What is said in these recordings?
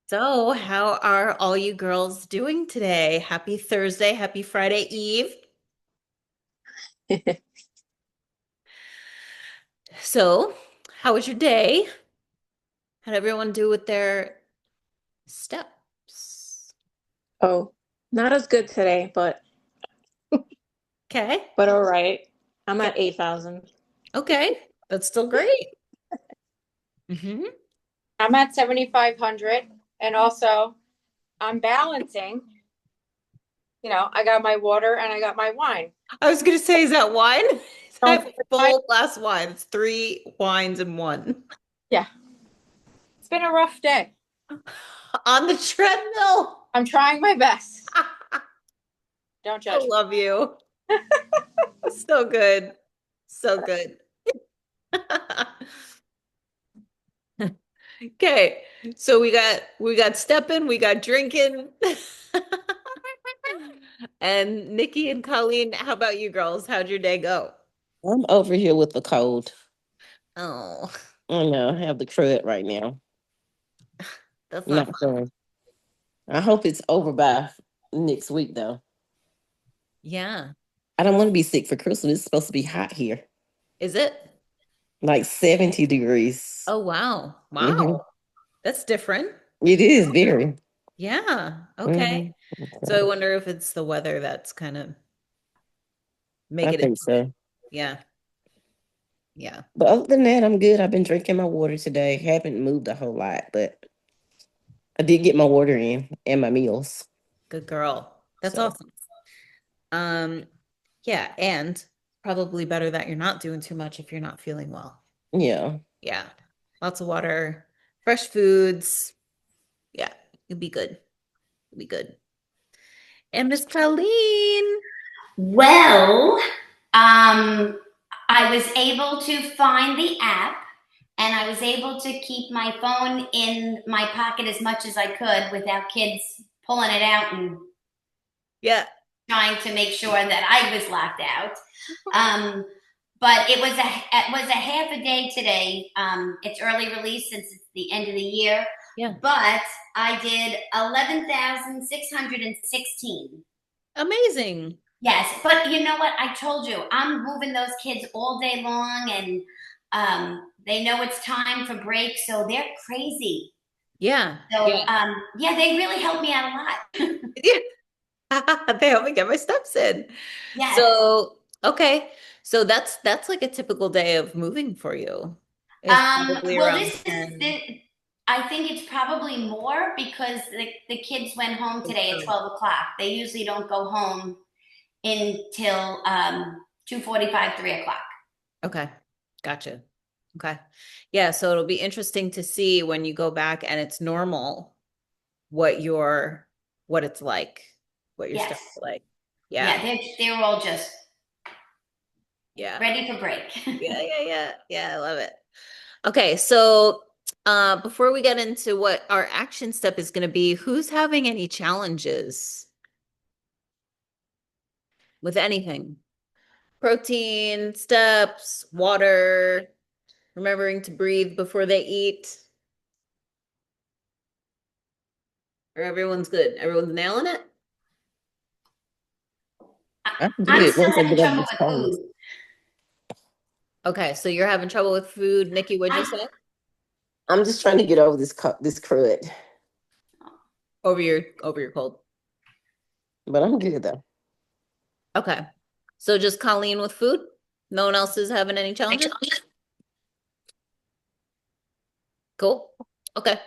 So, how are all you girls doing today? Happy Thursday, happy Friday Eve. So, how was your day? How'd everyone do with their steps? Oh, not as good today, Okay. but all right. I'm Okay. at 8,000. Okay. That's still great. Hmm. I'm at 7,500 and also I'm balancing. I got my water and I got my wine. I was gonna say, is that wine? I Don't have a forget. full glass of wine. It's three wines in one. Yeah, it's been a rough day. On the treadmill. I'm trying my best. I Don't judge me. love you. So good. So good. Okay, so we got stepping, we got drinking. And Nikki and Colleen, how about you girls? How'd your day go? I'm over here with the cold. Oh, I know, I have the crud right now. that's not Not fun. fun. I hope it's over by next week, though. Yeah. I don't want to be sick for Christmas. It's supposed to be hot here, Is it? like 70 degrees. Oh, wow. Hmm. Wow. That's different. It is very. Yeah. Okay. Hmm. So I wonder if it's the weather that's kind of I making it. think so. Yeah. Yeah. But other than that, I'm good. I've been drinking my water today. Haven't moved a whole lot, but I did get my water in and my meals. Good girl. That's So, awesome. Um, yeah, and probably better that you're not doing too much if you're not feeling well. yeah. Yeah. Lots of water, fresh foods. Yeah, you'll be good. You'll be good. And Miss Colleen. Well, um, I was able to find the app and I was able to keep my phone in my pocket as much as I could without kids pulling it out and Yeah. trying to make sure that I was locked out. But it was a half a day today. It's early release since it's the end of the year, Yeah. but I did 11,616. Amazing. Yes, but you know what? I told you, I'm moving those kids all day long, and they know it's time for break, so they're crazy. Yeah. So, Yeah. yeah, they really helped me out a lot. They help me get my steps in. Yes. So, okay. So that's like a typical day of moving for you. It's probably Well, around this is 10. I think it's probably more because the kids went home today at 12 o'clock. They usually don't go home until 2:45, 3 o'clock. Okay. Gotcha. Okay. Yeah, so it'll be interesting to see when you go back and it's normal what your what it's like, what your Yes. stuff's like. Yeah. Yeah, they're all just Yeah. ready for break. Yeah, yeah, yeah. Yeah, I love it. Okay, so before we get into what our action step is going to be, who's having any challenges with anything? Protein, steps, water, remembering to breathe before they eat. Or everyone's good. Everyone's nailing it. I can do I'm it still once I having get over trouble this with cold. food. Okay, so you're having trouble with food. Nikki, what'd you I say? I'm just trying to get over this crud, Over your cold. but I'm good though. Okay. So just Colleen with food? No one else is having any challenges? Cool. Okay.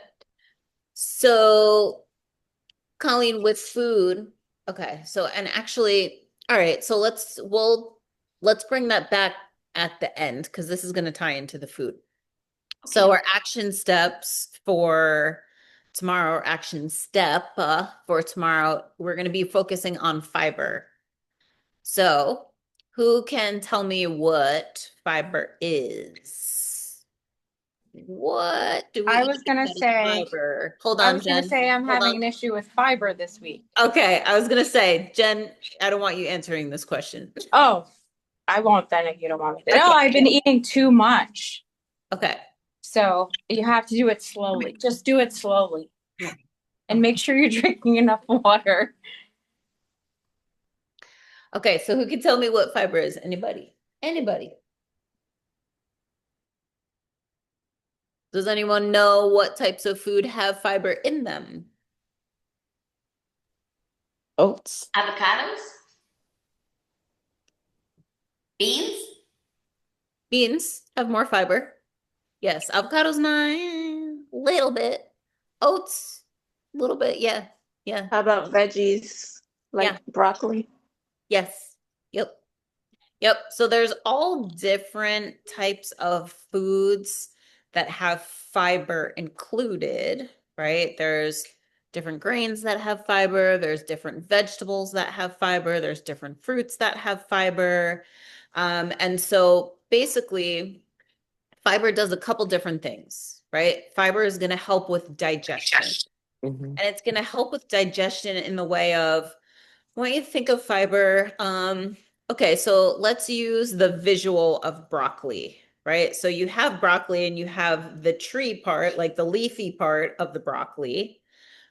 So Colleen with food. Okay. So and actually, all right, so let's bring that back at the end because this is going to tie into the food. So our action steps for tomorrow, our action step for tomorrow, we're going to be focusing on fiber. So, who can tell me what fiber is? What do we I eat was gonna that is say, fiber? Hold I on, was gonna Jen. say I'm Hold having on. an issue with fiber this week. Okay, I was gonna say, Jen, I don't want you answering this question. Oh, I won't then if you don't want me to. No, Okay. I've been eating too much. Okay. So you have to do it slowly. Just do it slowly. and make sure you're drinking enough water. Okay, so who can tell me what fiber is? Anybody? Anybody? Does anyone know what types of food have fiber in them? Oats. Avocados? Beans? Beans have more fiber. Yes, avocados, little bit. Oats, a little bit. Yeah, yeah, How about veggies like Yeah. broccoli? yes. Yep. Yep. So there's all different types of foods that have fiber included, right? There's different grains that have fiber, there's different vegetables that have fiber, there's different fruits that have fiber. And so basically, fiber does a couple different things, right? Fiber is going to help with digestion. Mhm. And it's going to help with digestion in the way of when you think of fiber, okay, so let's use the visual of broccoli, right? So you have broccoli and you have the tree part, like the leafy part of the broccoli,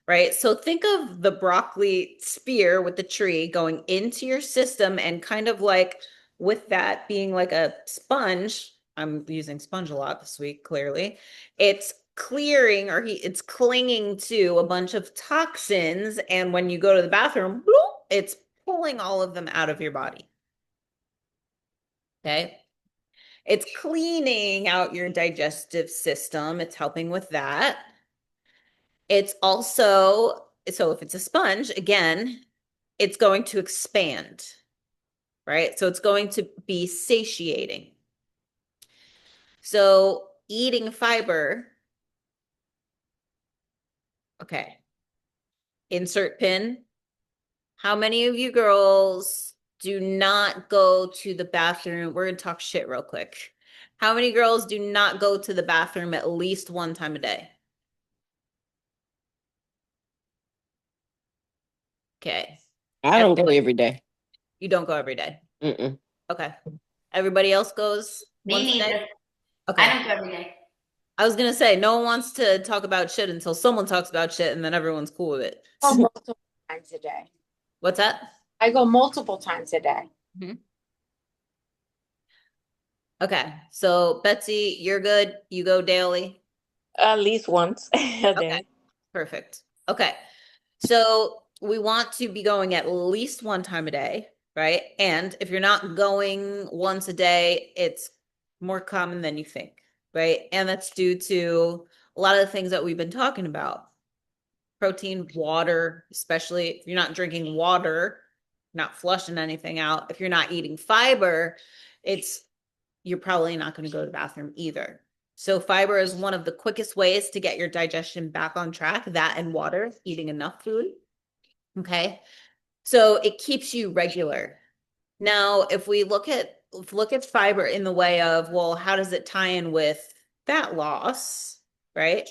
right? So think of the broccoli spear with the tree going into your system and kind of like with that being like a sponge. I'm using sponge a lot this week, clearly. It's clearing or it's clinging to a bunch of toxins. And when you go to the bathroom, bloop, it's pulling all of them out of your body. Okay. It's cleaning out your digestive system. It's helping with that. It's also, so if it's a sponge, again, it's going to expand, right? So it's going to be satiating. So eating fiber, okay. Insert pin. How many of you girls do not go to the bathroom? We're going to talk shit real quick. How many girls do not go to the bathroom at least one time a day? Okay. I don't go every day. You don't go every day. Mm-mm. Okay. Everybody else goes Me once a day? neither. Okay. I don't go every day. I was gonna say no one wants to talk about shit until someone talks about shit and then everyone's cool with it. Go multiple times a day. What's that? I go multiple times a day. Okay. So Betsy, you're good. You go daily. At least once a day. Okay. Perfect. Okay. So we want to be going at least one time a day, right? And if you're not going once a day, it's more common than you think, right? And that's due to a lot of the things that we've been talking about. Protein, water, especially if you're not drinking water, not flushing anything out. If you're not eating fiber, you're probably not going to go to the bathroom either. So fiber is one of the quickest ways to get your digestion back on track, that and water, eating enough food. Okay. So it keeps you regular. Now, if we look at fiber in the way of, well, how does it tie in with fat loss, right?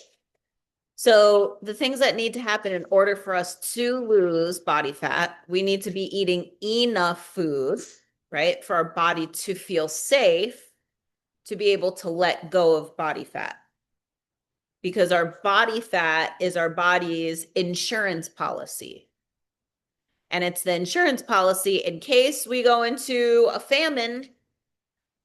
So the things that need to happen in order for us to lose body fat, we need to be eating enough food, right? For our body to feel safe to be able to let go of body fat. Because our body fat is our body's insurance policy. And it's the insurance policy in case we go into a famine,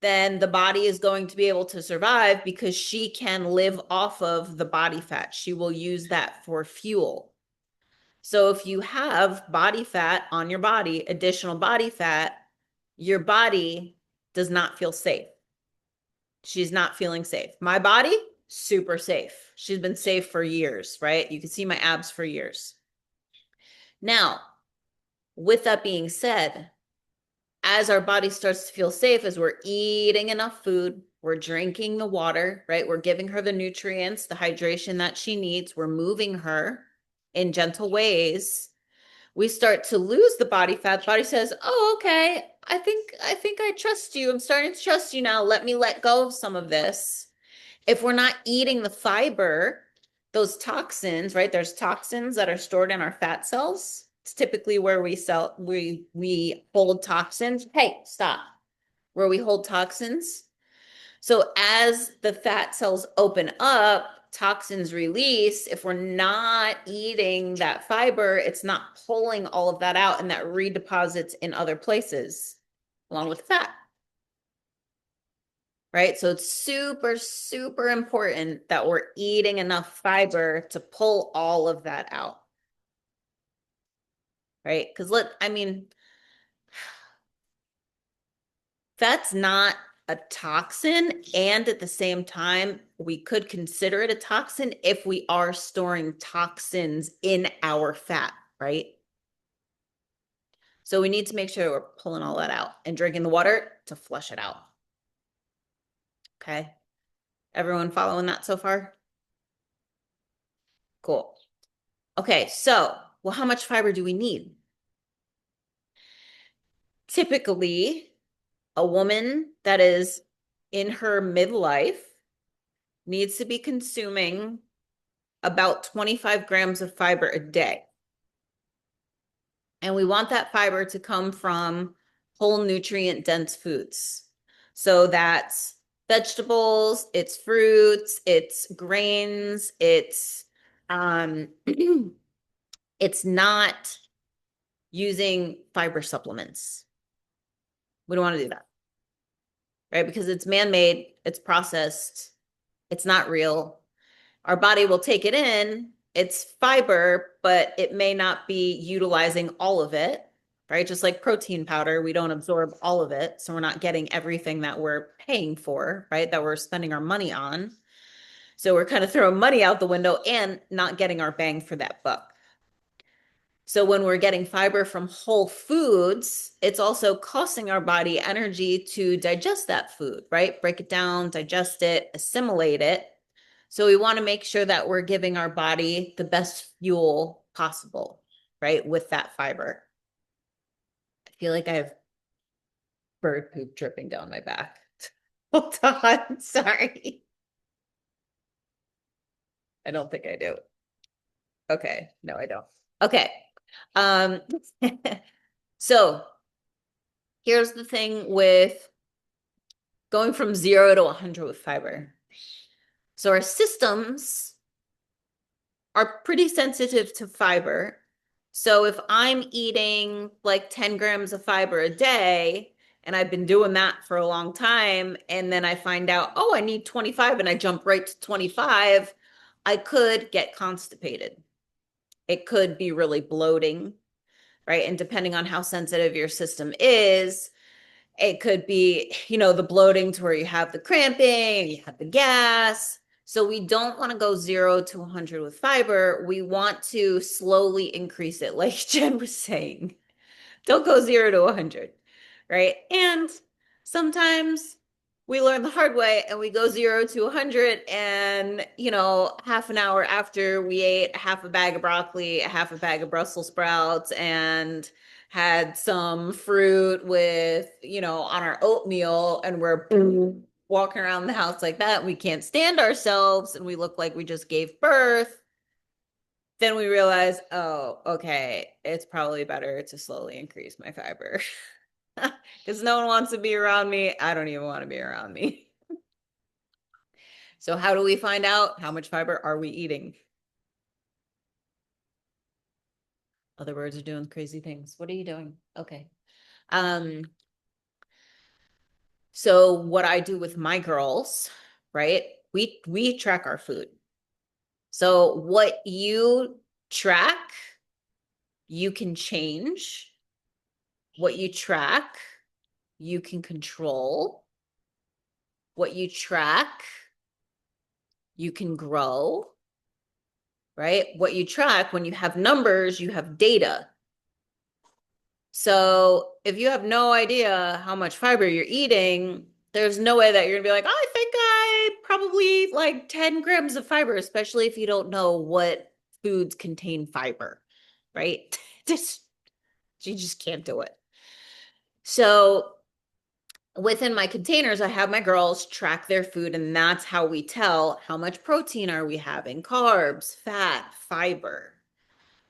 then the body is going to be able to survive because she can live off of the body fat. She will use that for fuel. So if you have body fat on your body, additional body fat, your body does not feel safe. She's not feeling safe. My body, super safe. She's been safe for years, right? You can see my abs for years. Now, with that being said, as our body starts to feel safe, as we're eating enough food, we're drinking the water, right? We're giving her the nutrients, the hydration that she needs. We're moving her in gentle ways. We start to lose the body fat. The body says, oh, okay, I think I trust you. I'm starting to trust you now. Let me let go of some of this. If we're not eating the fiber, those toxins, right? There's toxins that are stored in our fat cells. It's typically where we hold toxins. Hey, stop. Where we hold toxins. So as the fat cells open up, toxins release, if we're not eating that fiber, it's not pulling all of that out, and that redeposits in other places along with fat. Right? So it's super, super important that we're eating enough fiber to pull all of that out. Right? Because that's not a toxin, and at the same time, we could consider it a toxin if we are storing toxins in our fat, right? So we need to make sure we're pulling all that out and drinking the water to flush it out. Okay. Everyone following that so far? Cool. Okay, so, well, how much fiber do we need? Typically, a woman that is in her midlife needs to be consuming about 25 grams of fiber a day. And we want that fiber to come from whole nutrient dense foods. So that's vegetables, it's fruits, it's grains, it's it's not using fiber supplements. We don't want to do that. Right? Because it's man-made, it's processed, it's not real. Our body will take it in, it's fiber, but it may not be utilizing all of it, right? Just like protein powder, we don't absorb all of it. So we're not getting everything that we're paying for, right? That we're spending our money on. So we're kind of throwing money out the window and not getting our bang for that buck. So when we're getting fiber from whole foods, it's also costing our body energy to digest that food, right? Break it down, digest it, assimilate it. So we want to make sure that we're giving our body the best fuel possible, right? With that fiber. I feel like I have bird poop dripping down my back. Hold on, sorry. I don't think I do. Okay, no, I don't. Okay. So here's the thing with going from 0 to 100 with fiber. So our systems are pretty sensitive to fiber. So if I'm eating like 10 grams of fiber a day, and I've been doing that for a long time, and then I find out, oh, I need 25, and I jump right to 25, I could get constipated. It could be really bloating, right? And depending on how sensitive your system is, it could be, the bloating to where you have the cramping, you have the gas. So we don't want to go 0 to 100 with fiber. We want to slowly increase it, like Jen was saying. Don't go 0 to 100, right? And sometimes we learn the hard way and we go 0 to 100, and half an hour after we ate half a bag of broccoli, a half a bag of Brussels sprouts, and had some fruit with on our oatmeal, and we're walking around the house like that, we can't stand ourselves and we look like we just gave birth. Then we realize, oh, okay, it's probably better to slowly increase my fiber. Because no one wants to be around me. I don't even want to be around me. So how do we find out how much fiber are we eating? Other birds are doing crazy things. What are you doing? Okay. So what I do with my girls, right? We track our food. So what you track, you can change. What you track, you can control. What you track, you can grow, right? What you track, when you have numbers, you have data. So if you have no idea how much fiber you're eating, there's no way that you're gonna be like, oh, I think I probably like 10 grams of fiber, especially if you don't know what foods contain fiber, right? You just can't do it. So within my containers, I have my girls track their food, and that's how we tell how much protein are we having, carbs, fat, fiber,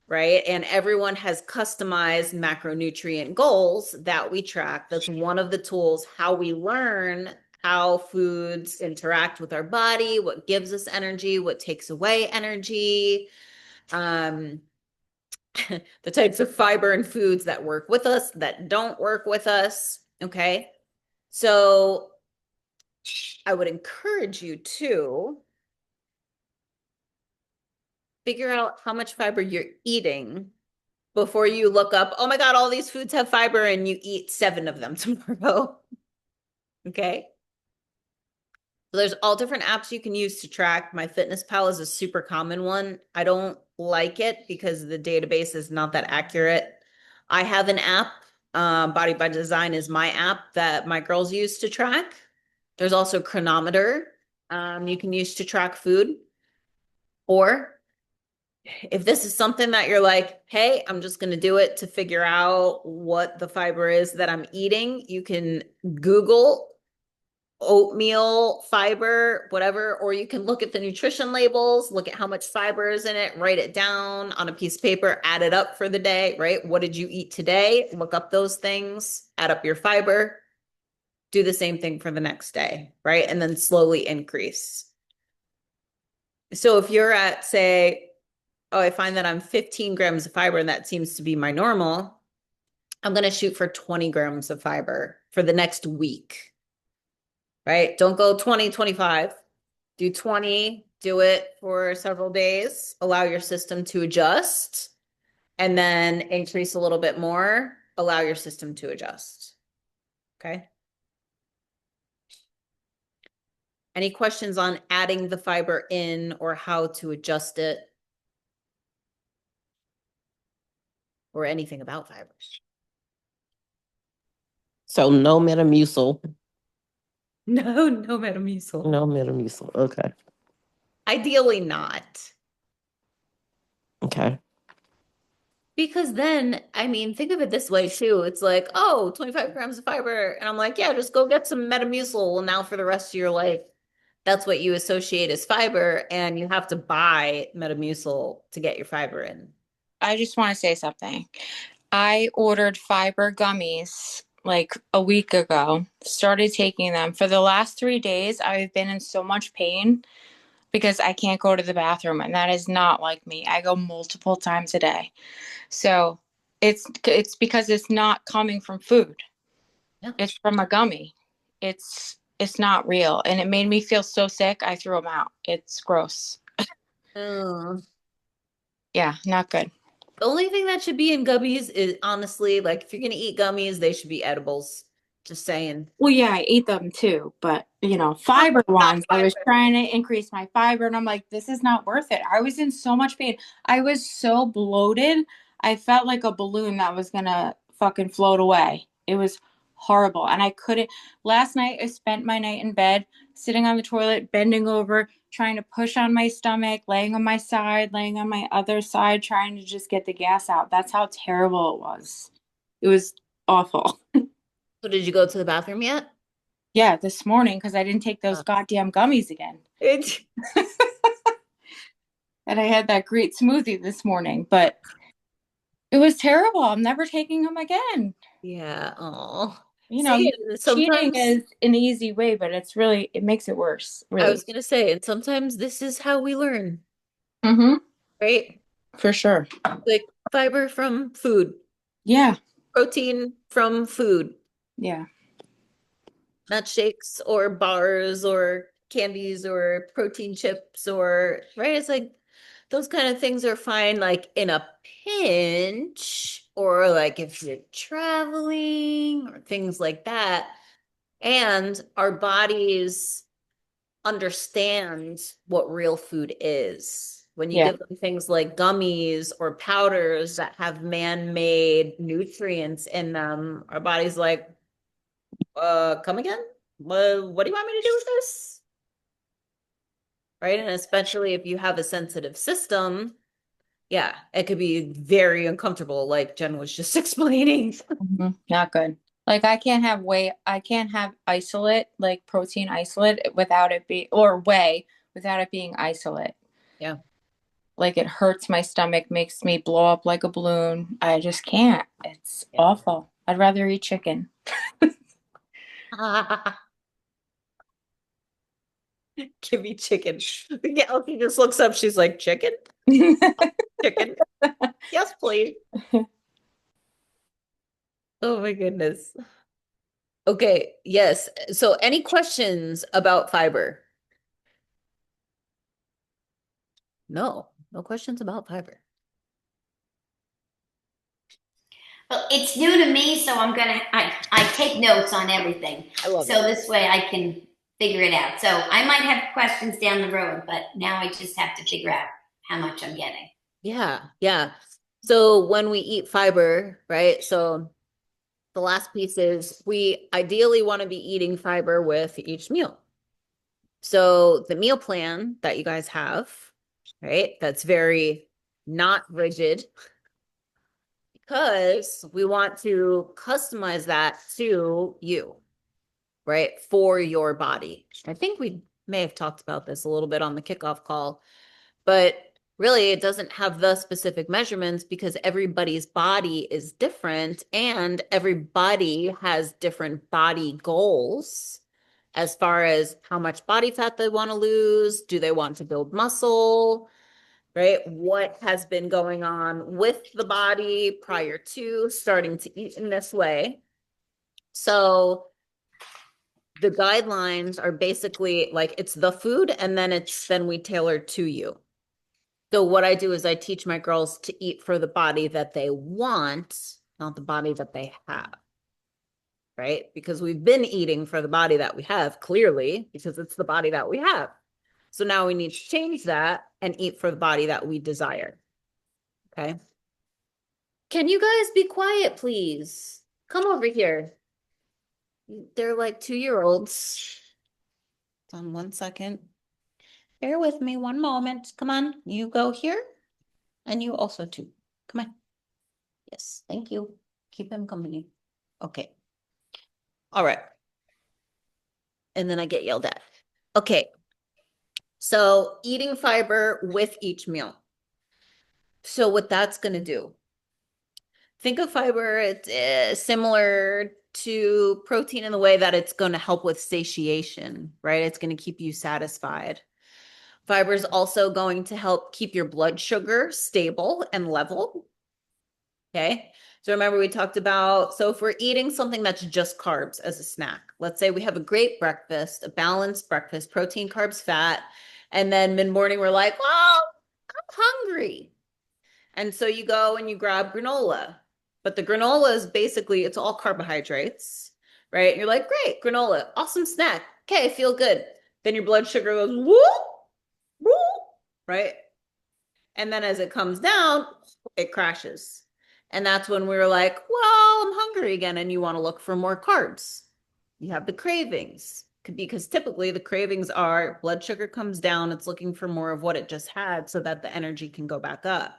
right? And everyone has customized macronutrient goals that we track. That's one of the tools, how we learn how foods interact with our body, what gives us energy, what takes away energy, the types of fiber and foods that work with us, that don't work with us. Okay. So I would encourage you to figure out how much fiber you're eating before you look up, oh my God, all these foods have fiber, and you eat 7 of them tomorrow. Okay. So there's all different apps you can use to track. MyFitnessPal is a super common one. I don't like it because the database is not that accurate. I have an app, Body by Design is my app that my girls use to track. There's also Chronometer, you can use to track food. Or if this is something that you're like, hey, I'm just going to do it to figure out what the fiber is that I'm eating, you can Google oatmeal fiber, whatever, or you can look at the nutrition labels, look at how much fiber is in it, write it down on a piece of paper, add it up for the day, right? What did you eat today? Look up those things, add up your fiber, do the same thing for the next day, right? And then slowly increase. So if you're at, say, oh, I find that I'm 15 grams of fiber and that seems to be my normal, I'm going to shoot for 20 grams of fiber for the next week. Right? Don't go 20, 25. Do 20, do it for several days, allow your system to adjust, and then increase a little bit more, allow your system to adjust. Okay. Any questions on adding the fiber in or how to adjust it? Or anything about fibers? So no Metamucil. No, no Metamucil. No Metamucil. Okay. Ideally not. Okay. Because then, I mean, think of it this way too. It's like, oh, 25 grams of fiber. And I'm like, yeah, just go get some Metamucil. Well, now for the rest of your life, that's what you associate as fiber. And you have to buy Metamucil to get your fiber in. I just want to say something. I ordered fiber gummies like a week ago, started taking them. For the last 3 days, I've been in so much pain because I can't go to the bathroom, and that is not like me. I go multiple times a day. So it's because it's not coming from food. Yeah. It's from a gummy. It's not real. And it made me feel so sick. I threw them out. It's gross. Oh. Yeah, not good. The only thing that should be in gummies is honestly, like, if you're going to eat gummies, they should be edibles. Just saying. Well, yeah, I ate them too, but fiber ones, I was trying to increase my fiber and I'm like, this is not worth it. I was in so much pain. I was so bloated. I felt like a balloon that was gonna fucking float away. It was horrible. And I couldn't. Last night, I spent my night in bed, sitting on the toilet, bending over, trying to push on my stomach, laying on my side, laying on my other side, trying to just get the gas out. That's how terrible it was. It was awful. So did you go to the bathroom yet? Yeah, this morning because I didn't take those goddamn gummies again. And I had that great smoothie this morning, but it was terrible. I'm never taking them again. Yeah. Oh. Cheating sometimes is an easy way, but it makes it worse. Really. I was gonna say, and sometimes this is how we learn, Mm-hmm. right? For sure. Like fiber from food, Yeah. protein from food, Yeah. not shakes or bars or candies or protein chips or right. It's like those kind of things are fine, like in a pinch or like if you're traveling or things like that. And our bodies understand what real food is. When you give them things like gummies or powders that have man-made nutrients in them, our body's like, come again? What do you want me to do with this? Right? And especially if you have a sensitive system, yeah, it could be very uncomfortable, like Jen was just explaining. Mm-hmm. Not good. Like I can't have isolate, like protein isolate without it being isolate. Yeah. Like it hurts my stomach, makes me blow up like a balloon. I just can't. It's awful. I'd rather eat chicken. Give me chicken. Yeah, she just looks up. She's like, chicken? Chicken. Yes, please. Oh my goodness. Okay, yes. So any questions about fiber? No, no questions about fiber. Well, it's new to me, so I take notes on everything. I love So it. this way I can figure it out. So I might have questions down the road, but now I just have to figure out how much I'm getting. Yeah, yeah. So when we eat fiber, right? So the last piece is we ideally want to be eating fiber with each meal. So the meal plan that you guys have, right? That's very not rigid because we want to customize that to you, right? For your body. I think we may have talked about this a little bit on the kickoff call, but really it doesn't have the specific measurements because everybody's body is different and everybody has different body goals as far as how much body fat they want to lose. Do they want to build muscle? Right? What has been going on with the body prior to starting to eat in this way? So the guidelines are basically like it's the food and then we tailor to you. So what I do is I teach my girls to eat for the body that they want, not the body that they have. Right? Because we've been eating for the body that we have, clearly, because it's the body that we have. So now we need to change that and eat for the body that we desire. Okay. Can you guys be quiet, please? Come over here. They're like 2-year-olds. Hold on 1 second. Bear with me 1 moment. Come on. You go here. And you also too. Come on. Yes. Thank you. Keep him company. Okay. All right. And then I get yelled at. Okay. So eating fiber with each meal. So what that's going to do, think of fiber, it's similar to protein in the way that it's going to help with satiation, right? It's going to keep you satisfied. Fiber is also going to help keep your blood sugar stable and level. Okay. So remember we talked about, so if we're eating something that's just carbs as a snack, let's say we have a great breakfast, a balanced breakfast, protein, carbs, fat, and then mid-morning we're like, well, I'm hungry. And so you go and you grab granola, but the granola is basically, it's all carbohydrates, right? And you're like, great, granola, awesome snack. Okay, I feel good. Then your blood sugar goes, whoop, whoop, right? And then as it comes down, it crashes. And that's when we were like, well, I'm hungry again. And you want to look for more carbs. You have the cravings because typically the cravings are blood sugar comes down. It's looking for more of what it just had so that the energy can go back up.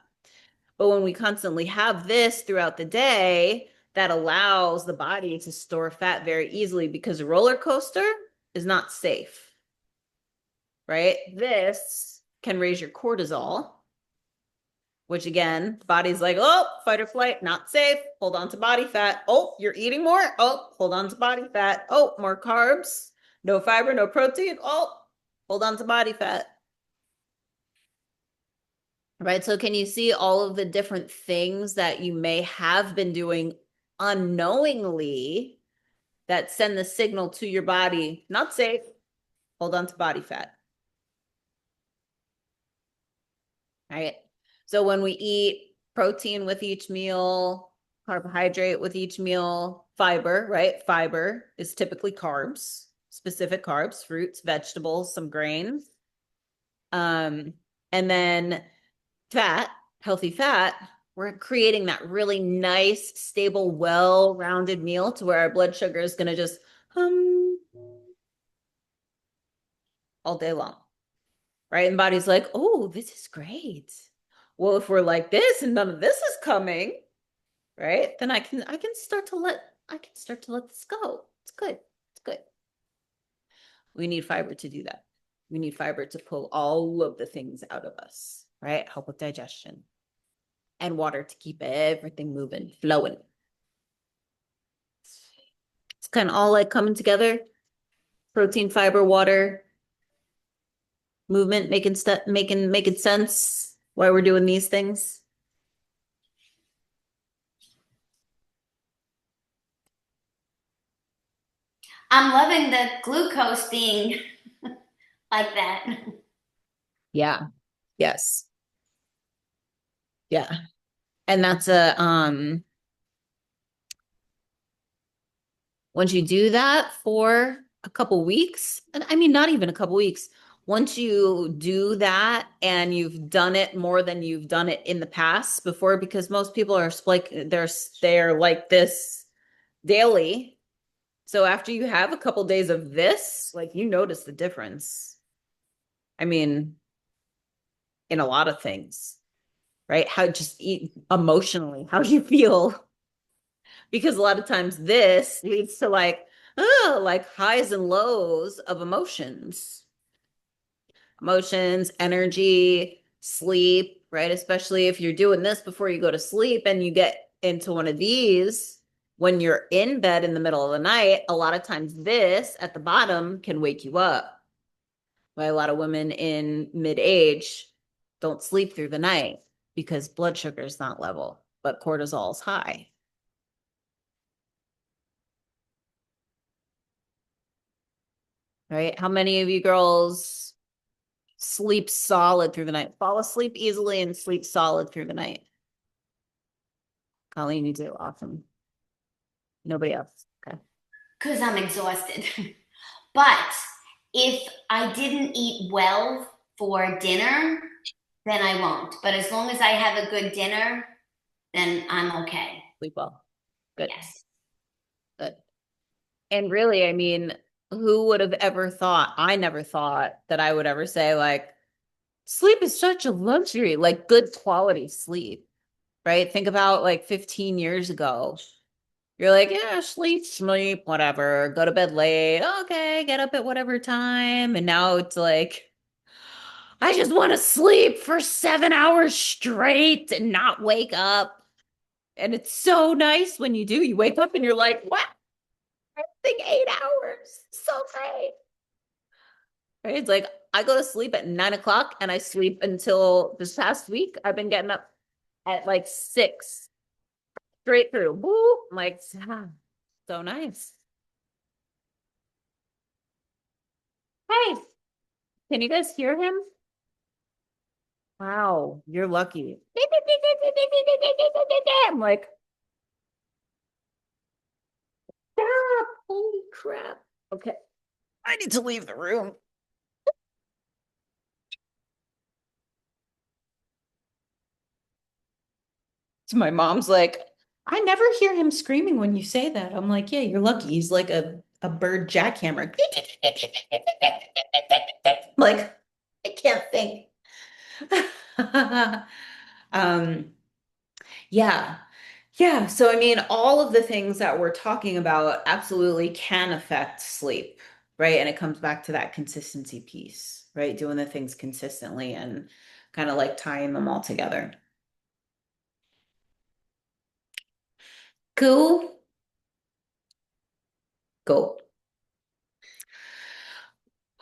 But when we constantly have this throughout the day, that allows the body to store fat very easily because a roller coaster is not safe, right? This can raise your cortisol, which again, the body's like, oh, fight or flight, not safe. Hold on to body fat. Oh, you're eating more. Oh, hold on to body fat. Oh, more carbs, no fiber, no protein. Oh, hold on to body fat. Right. So can you see all of the different things that you may have been doing unknowingly that send the signal to your body, not safe, hold on to body fat. Right. So when we eat protein with each meal, carbohydrate with each meal, fiber, right? Fiber is typically carbs, specific carbs, fruits, vegetables, some grains. And then fat, healthy fat, we're creating that really nice, stable, well-rounded meal to where our blood sugar is going to just hum all day long, right? And body's like, oh, this is great. Well, if we're like this and none of this is coming, right? Then I can start to let this go. It's good. It's good. We need fiber to do that. We need fiber to pull all of the things out of us, right? Help with digestion. And water to keep everything moving, flowing. It's kind of all like coming together. Protein, fiber, water. Movement making sense why we're doing these things? I'm loving the glucose being like that. Yeah. Yes. Yeah. And that's a once you do that for a couple weeks, and I mean not even a couple weeks, once you do that and you've done it more than you've done it in the past before, because most people are like they're like this daily. So after you have a couple days of this, like you notice the difference. I mean, in a lot of things, right? How just eat emotionally, how do you feel? Because a lot of times this leads to like highs and lows of emotions, energy, sleep, right? Especially if you're doing this before you go to sleep and you get into one of these when you're in bed in the middle of the night, a lot of times this at the bottom can wake you up. Why a lot of women in mid-age don't sleep through the night because blood sugar is not level, but cortisol is high. Right? How many of you girls sleep solid through the night? Fall asleep easily and sleep solid through the night? Colleen, you do. Awesome. Nobody else. Okay. Because I'm exhausted. But if I didn't eat well for dinner, then I won't. But as long as I have a good dinner, then I'm okay. Sleep well. Good. Yes. Good. And really, I mean, who would have ever thought? I never thought that I would ever say, like, sleep is such a luxury, like good quality sleep, right? Think about like 15 years ago. You're like, yeah, sleep, whatever, go to bed late. Okay, get up at whatever time. And now it's like, I just want to sleep for 7 hours straight and not wake up. And it's so nice when you do. You wake up and you're like, wow, I think 8 hours. So great. Right? It's like I go to sleep at 9 o'clock and I sleep until this past week. I've been getting up at like 6 straight through. Woo! I'm like, ah, so nice. Hey, can you guys hear him? Wow, you're lucky. I'm like, stop. Holy crap. Okay. I need to leave the room. So my mom's like, I never hear him screaming when you say that. I'm like, yeah, you're lucky. He's like a bird jackhammer. Like, I can't think. um, yeah. Yeah. So, I mean, all of the things that we're talking about absolutely can affect sleep, right? And it comes back to that consistency piece, right? Doing the things consistently and kind of like tying them all together. Cool. Go.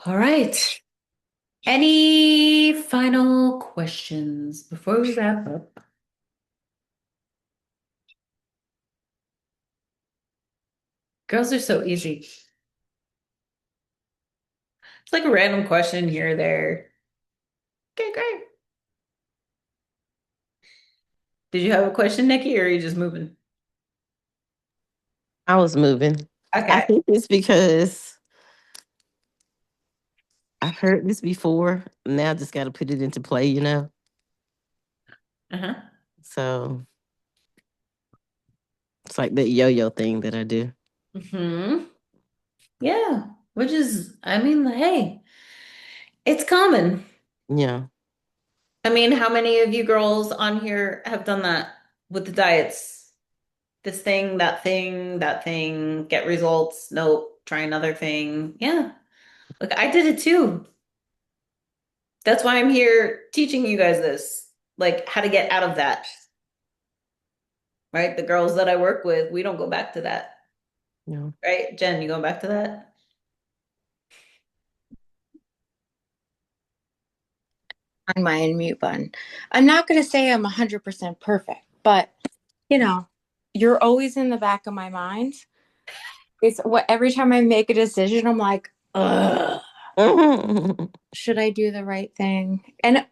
All right. Any final questions before we wrap up? Girls are so easy. It's like a random question here or there. Okay, great. Did you have a question, Nikki, or are you just moving? I was moving. I Okay. think it's because I've heard this before. Now I just got to put it into play, you know? Uh-huh. So it's like that yo-yo thing that I do. Mm-hmm. Yeah. Which is, I mean, hey, it's common. Yeah. I mean, how many of you girls on here have done that with the diets? This thing, that thing, get results. Nope. Try another thing. Yeah. Look, I did it too. That's why I'm here teaching you guys this, like how to get out of that. Right? The girls that I work with, we don't go back to that. Yeah. Right? Jen, you going back to that? find my unmute button. I'm not going to say I'm 100% perfect, but you know, you're always in the back of my mind. It's what every time I make a decision, I'm like, ugh, should I do the right thing? And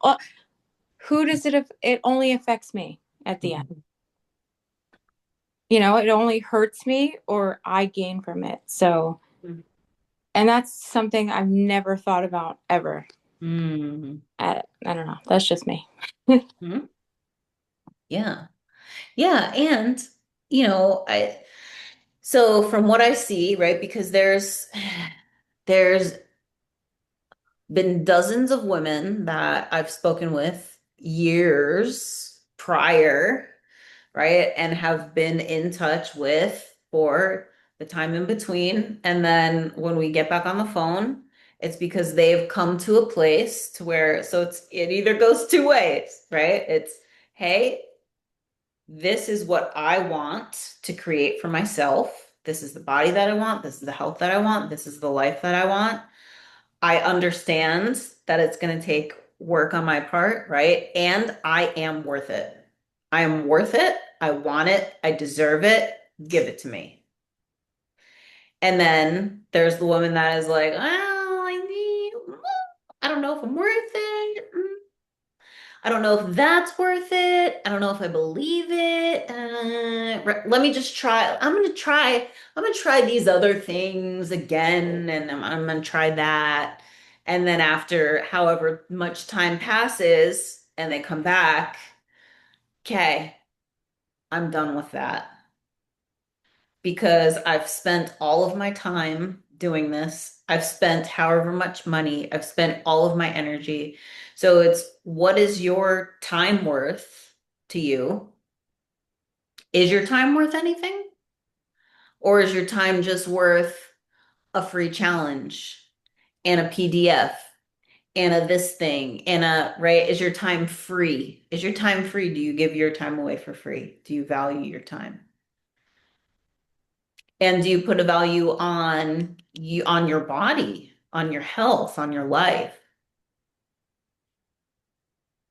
who does it only affects me at the end. You know, it only hurts me or I gain from it. So, Mhm. and that's something I've never thought about ever. Mm. I don't know. That's just me. Mhm. Yeah. Yeah. And, so from what I see, right, because there's been dozens of women that I've spoken with years prior, right, and have been in touch with for the time in between. And then when we get back on the phone, it's because they've come to a place to where, so it either goes two ways, right? It's, hey, this is what I want to create for myself. This is the body that I want. This is the health that I want. This is the life that I want. I understand that it's going to take work on my part, right? And I am worth it. I am worth it. I want it. I deserve it. Give it to me. And then there's the woman that is like, oh, I don't know if I'm worth it. I don't know if that's worth it. I don't know if I believe it. Let me just try. I'm gonna try these other things again, and I'm gonna try that. And then after however much time passes and they come back, okay, I'm done with that because I've spent all of my time doing this. I've spent however much money, I've spent all of my energy. So it's what is your time worth to you? Is your time worth anything? Or is your time just worth a free challenge and a PDF and a this thing and right? Is your time free? Is your time free? Do you give your time away for free? Do you value your time? And do you put a value on your body, on your health, on your life?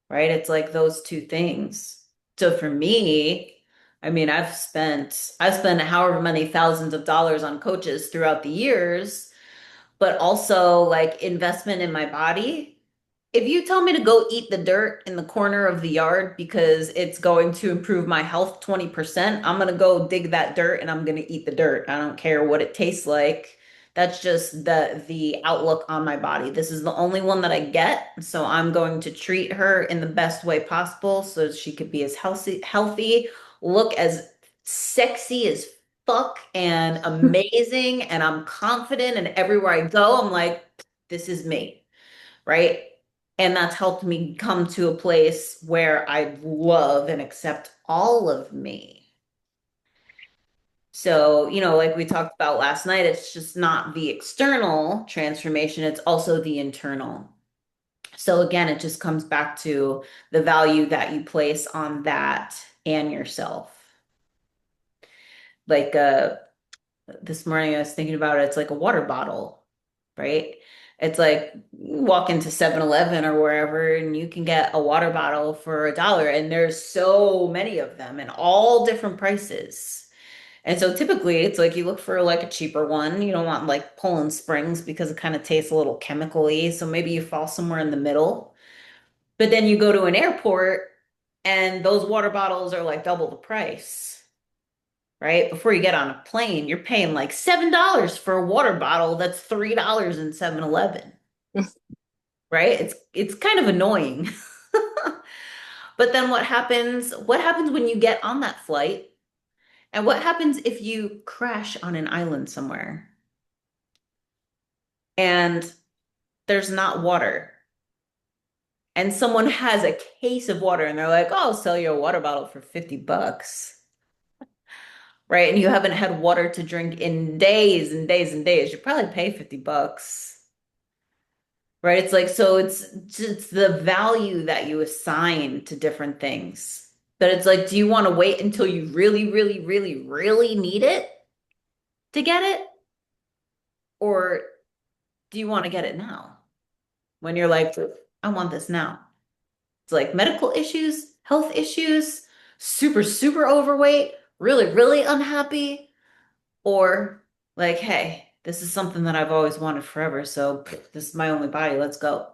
Right? It's like those two things. So for me, I mean, I've spent however many thousands of dollars on coaches throughout the years, but also like investment in my body. If you tell me to go eat the dirt in the corner of the yard because it's going to improve my health 20%, I'm going to go dig that dirt and I'm going to eat the dirt. I don't care what it tastes like. That's just the outlook on my body. This is the only one that I get, so I'm going to treat her in the best way possible so she could be as healthy, look as sexy as fuck and amazing, and I'm confident, and everywhere I go, I'm like, this is me, right? And that's helped me come to a place where I love and accept all of me. So, like we talked about last night, it's just not the external transformation, it's also the internal. So again, it just comes back to the value that you place on that and yourself. Like this morning I was thinking about it, it's like a water bottle, right? It's like you walk into 7-Eleven or wherever and you can get a water bottle for $1 and there's so many of them and all different prices. And so typically it's like you look for like a cheaper one. You don't want like Poland Springs because it kind of tastes a little chemically. So maybe you fall somewhere in the middle. But then you go to an airport and those water bottles are like double the price, right? Before you get on a plane, you're paying like $7 for a water bottle that's $3 in 7-Eleven, right? It's kind of annoying. But then what happens? What happens when you get on that flight? And what happens if you crash on an island somewhere and there's not water? And someone has a case of water and they're like, oh, I'll sell you a water bottle for $50, right? And you haven't had water to drink in days and days and days. You probably pay $50, right? It's like, so it's the value that you assign to different things. But it's like, do you want to wait until you really, really, really, really need it to get it? Or do you want to get it now? When you're like, I want this now. It's like medical issues, health issues, super, super overweight, really, really unhappy, or like, hey, this is something that I've always wanted forever, so this is my only body, let's go.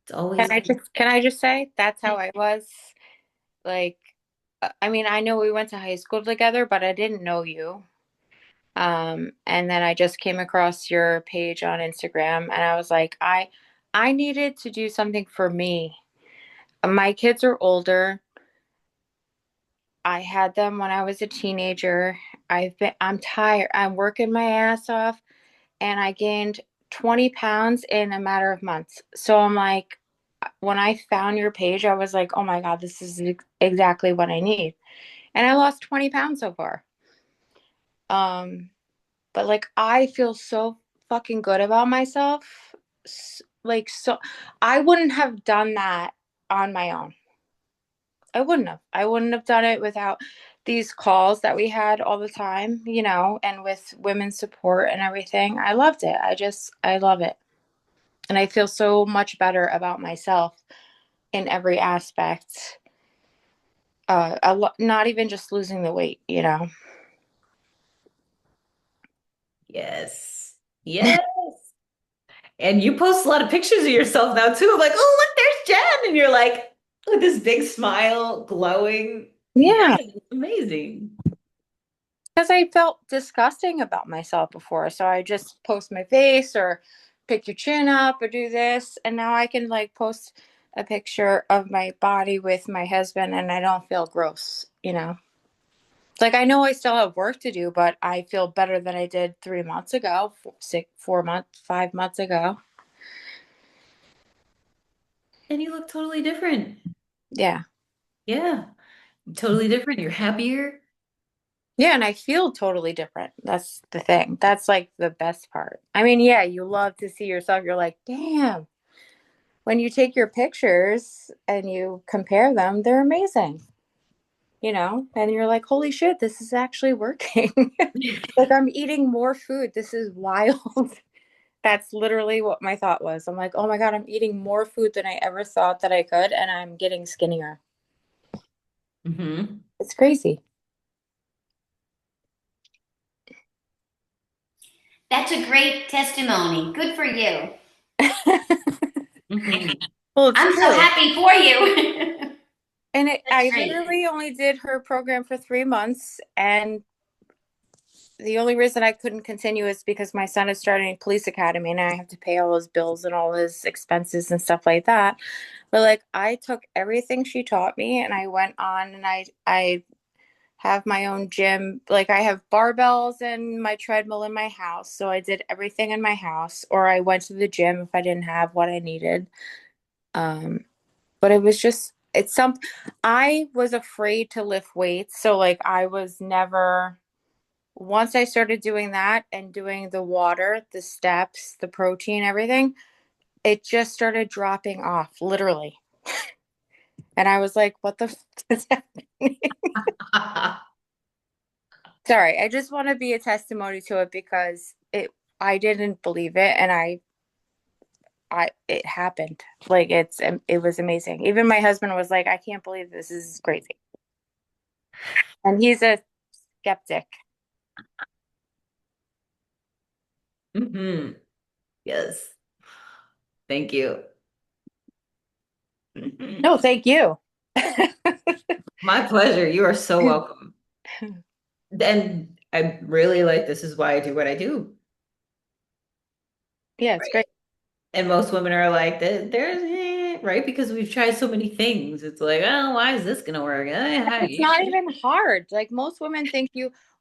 It's always, Can I just say that's how I was? Like, I mean, I know we went to high school together, but I didn't know you. And then I just came across your page on Instagram and I was like, I needed to do something for me. My kids are older. I had them when I was a teenager. I'm tired. I'm working my ass off and I gained 20 pounds in a matter of months. So I'm like, when I found your page, I was like, oh my God, this is exactly what I need. And I lost 20 pounds so far. But like, I feel so fucking good about myself. Like, so I wouldn't have done that on my own. I wouldn't have. I wouldn't have done it without these calls that we had all the time, you know, and with women's support and everything. I loved it. I love it. And I feel so much better about myself in every aspect. Not even just losing the weight, you know. yes, yes. And you post a lot of pictures of yourself now too. I'm like, oh, look, there's Jen. And you're like, with this big smile, glowing. Yeah, Yes, amazing. because I felt disgusting about myself before. So I just post my face or pick your chin up or do this. And now I can like post a picture of my body with my husband and I don't feel gross, you know? Like I know I still have work to do, but I feel better than I did 3 months ago, 4 months, 5 months ago. And you look totally different. Yeah. Yeah, totally different. You're happier. Yeah, and I feel totally different. That's the thing. That's like the best part. I mean, yeah, you love to see yourself. You're like, damn. When you take your pictures and you compare them, they're amazing, you know? And you're like, holy shit, this is actually working. Like I'm eating more food. This is wild. That's literally what my thought was. I'm like, oh my God, I'm eating more food than I ever thought that I could, and I'm getting skinnier. Hmm. It's crazy. That's a great testimony. Good for you. Hmm. Well, it's I'm so true. happy for you. And That's I great. literally only did her program for 3 months, and the only reason I couldn't continue is because my son is starting police academy and I have to pay all his bills and all his expenses and stuff like that. But like I took everything she taught me and I went on and I have my own gym. Like I have barbells and my treadmill in my house. So I did everything in my house or I went to the gym if I didn't have what I needed. But it was just it's some I was afraid to lift weights. So like I was never once I started doing that and doing the water, the steps, the protein, everything, it just started dropping off, literally. And I was like, what the f is happening? Sorry, I just want to be a testimony to it because I didn't believe it and it happened. Like it was amazing. Even my husband was like, I can't believe this is crazy. And he's a skeptic. Hmm. Yes. Thank you. Mhm. No, thank you. My pleasure. You are so welcome. And I really like this is why I do what I do. Yeah, it's Right. great. And most women are like, there's right because we've tried so many things. It's like, oh, why is this gonna work? How It's you not should. even hard. Like most women think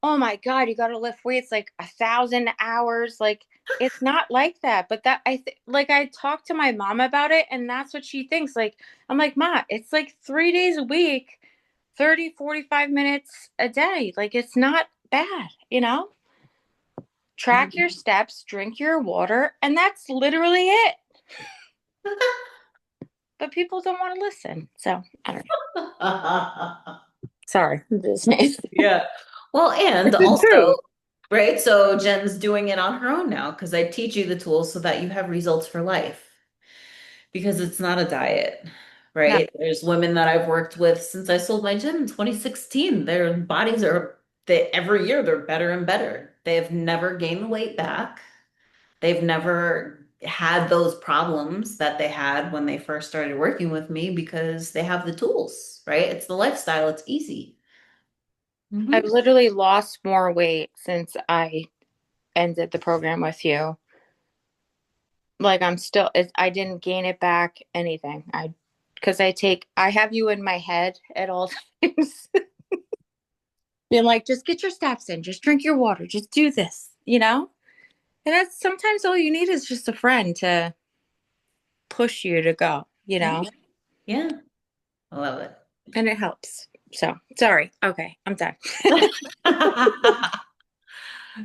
oh my God, you got to lift weights like 1,000 hours. Like it's not like that. But like I talked to my mom about it and that's what she thinks. Like, I'm like, Ma, it's like 3 days a week, 30, 45 minutes a day. Like it's not bad, you know? Track your steps, drink your water, and that's literally it. But people don't want to listen. So I don't know. Sorry. I'm just Yeah. Well, and It's the also truth. Right? So Jen's doing it on her own now because I teach you the tools so that you have results for life. Because it's not a diet, No. right? There's women that I've worked with since I sold my gym in 2016. Their bodies are they every year they're better and better. They've never gained the weight back. They've never had those problems that they had when they first started working with me because they have the tools, right? It's the lifestyle, it's easy. I've Mhm. literally lost more weight since I ended the program with you. Like I didn't gain it back, anything. Because I have you in my head at all times. Being like, just get your steps in, just drink your water, just do this, you know? And that's sometimes all you need is just a friend to push you to go, you Yeah. know? Yeah. I love it. And it helps. So, sorry. Okay, I'm done.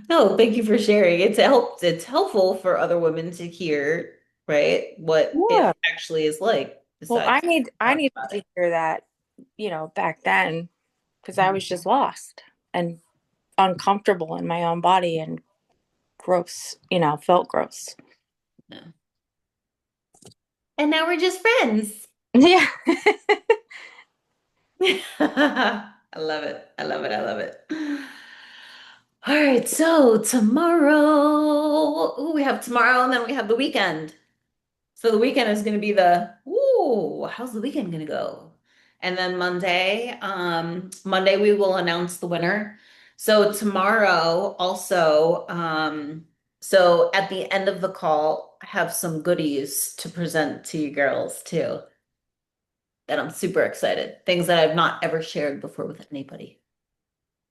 No, thank you for sharing. It's helpful for other women to hear, right, what Yeah. it actually is like Well, I besides need I talking needed about to it. hear that, back then because I was just lost and uncomfortable in my own body and gross, felt gross. Yeah. And now we're just friends. Yeah. I love it. I love it. I love it. All right, so tomorrow, ooh, we have tomorrow and then we have the weekend. So the weekend is going to be how's the weekend going to go? And then Monday we will announce the winner. So tomorrow also, so at the end of the call, I have some goodies to present to you girls too. That I'm super excited. Things that I've not ever shared before with anybody.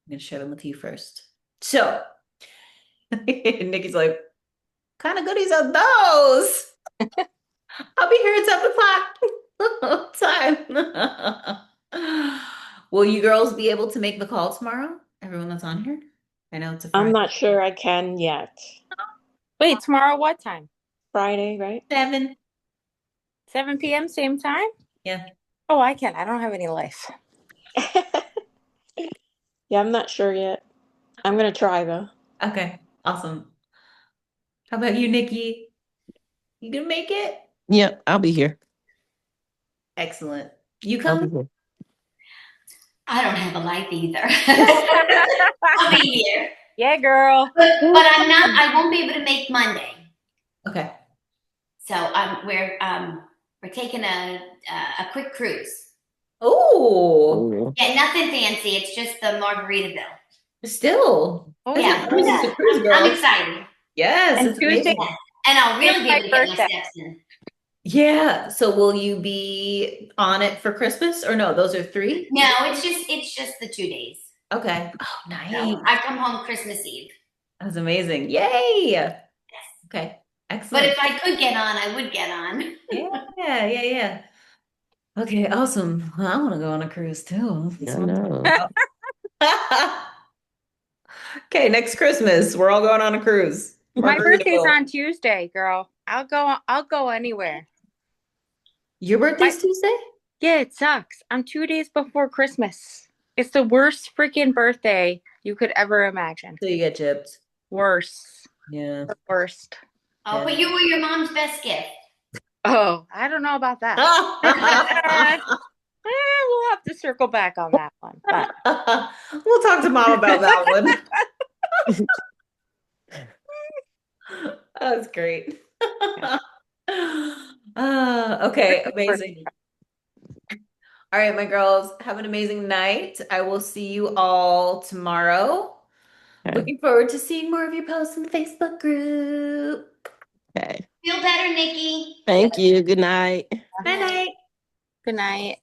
I'm going to share them with you first. So Nikki's like, kind of goodies are those? I'll be here at 7 o'clock. Time. Will you girls be able to make the call tomorrow? Everyone that's on here? I know it's a I'm Friday. not sure I can yet. Wait, tomorrow what time? Friday, right? 7. 7 p.m. same time? Yeah. Oh, I can. I don't have any life. Yeah, I'm not sure yet. I'm gonna try though. Okay. Awesome. How about you, Nikki? You gonna make it? Yep, I'll be here. Excellent. You I'll be come? here. I don't have a life either. I'll be here. Yeah, girl. But I won't be able to make Monday. Okay. So we're taking a quick cruise. Oh, Ooh. Yeah, nothing fancy. It's just the Margaritaville. still. Oh, That's Yeah, a cruise is a cruise, I'm girl. excited. Yes, and it's Tuesday amazing. Yeah. And I'll is really be my able to get my birthday. steps in. Yeah. So will you be on it for Christmas or no? Those are 3? No, it's just the 2 days. Okay. Oh, nice. So I come home Christmas Eve. That's amazing. Yay. Yes. Okay. But Excellent. if I could get on, I would get on. Yeah. Okay, awesome. Well, I want to go on a cruise too. I know. Okay, next Christmas, we're all going on a cruise. My birthday's Margaritaville. on Tuesday, girl. I'll go anywhere. Your birthday's Tuesday? Yeah, it sucks. I'm 2 days before Christmas. It's the worst freaking birthday you could ever imagine. So you get gypped. Worst. Yeah. The worst. Oh, but you were your mom's best gift. Oh, I don't know about that. We'll have to circle back on that one. But We'll talk to mom about that one. That was great. Okay, amazing. All right, my girls, have an amazing night. I will see you all tomorrow. Okay. Looking forward to seeing more of your posts in the Facebook group. Okay. Feel better, Nikki. Thank you. Good night. Night night. good night.